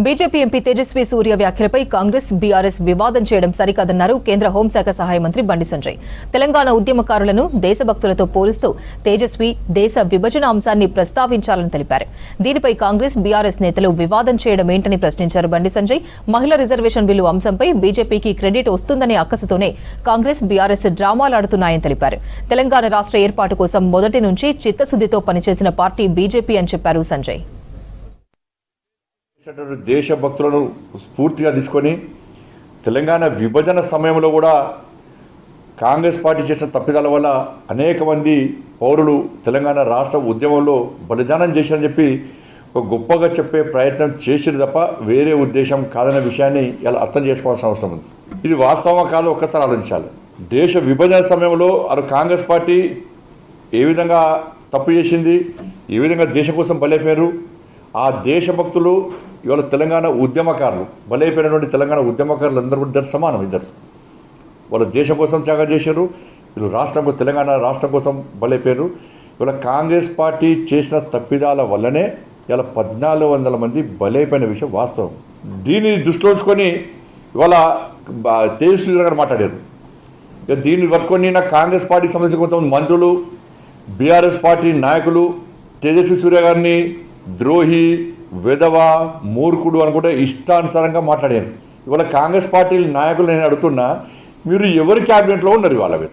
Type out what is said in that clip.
BJP MP Tejaswi సూర్య వ్యాఖ్యలపై Congress BRS వివాదం చేయడం సరికాదన్నారు కేంద్ర హోంశాఖ సహాయ మంత్రి బండి సంజయ్. తెలంగాణ ఉద్యమకారులను దేశభక్తులతో పోలుస్తూ తేజస్వి దేశ విభజన అంశాన్ని ప్రస్తావించాలని తెలిపారు. దీనిపై కాంగ్రెస్ బీఆర్ఎస్ నేతలు వివాదం చేయడం ఏంటని ప్రశ్నించారు బండి సంజయ్. మహిళా రిజర్వేషన్ బిల్లు అంశంపై బీజేపీకి క్రెడిట్ వస్తుందనే అక్కసుతోనే కాంగ్రెస్ బీఆర్ఎస్ డ్రామాలాడుతున్నాయని తెలిపారు. తెలంగాణ రాష్ట్ర ఏర్పాటు కోసం మొదటి నుంచి చిత్తశుద్దితో పనిచేసిన పార్టీ బీజేపీ అని చెప్పారు సంజయ్. దేశభక్తులను స్ఫూర్తిగా తీసుకొని తెలంగాణ విభజన సమయంలో కూడా కాంగ్రెస్ పార్టీ చేసిన తప్పిదాల వల్ల అనేక మంది పౌరులు తెలంగాణ రాష్ట్ర ఉద్యమంలో బలిదానం చేశారని చెప్పి ఒక గొప్పగా చెప్పే ప్రయత్నం చేసిరు తప్ప వేరే ఉద్దేశం కాదనే విషయాన్ని ఇలా అర్థం చేసుకోవాల్సిన అవసరం ఉంది. ఇది వాస్తవమా కాదో ఒక్కసారి ఆలోచించాలి. దేశ విభజన సమయంలో కాంగ్రెస్ పార్టీ ఏ విధంగా తప్పు చేసింది, ఏ విధంగా దేశం కోసం బలైపోయారు, ఆ దేశభక్తులు ఇవాళ తెలంగాణ ఉద్యమకారులు బలైపోయినటువంటి తెలంగాణ ఉద్యమకారులు అందరూ కూడా ఇద్దరు సమానం. ఇద్దరు వాళ్ళు దేశం కోసం త్యాగం చేశారు, వీళ్ళు రాష్ట్రం తెలంగాణ రాష్ట్రం కోసం బలైపోయారు. ఇవాళ కాంగ్రెస్ పార్టీ చేసిన తప్పిదాల వల్లనే ఇలా 1400 మంది బలైపోయిన విషయం వాస్తవం. దీన్ని దృష్టిలో ఉంచుకొని ఇవాళ తేజస్వి గారు మాట్లాడారు. ఇక దీన్ని పట్టుకొని నా కాంగ్రెస్ పార్టీకి సంబంధించిన కొంతమంది మంత్రులు, బీఆర్ఎస్ పార్టీ నాయకులు తేజస్వి సూర్య గారిని ద్రోహి, విధవ, మూర్ఖుడు అనుకుంటే ఇష్టానుసారంగా మాట్లాడారు. ఇవాళ కాంగ్రెస్ పార్టీ నాయకులు నేను అడుగుతున్నా, మీరు ఎవరి క్యాబినెట్లో ఉన్నారు ఇవాళ? మీరు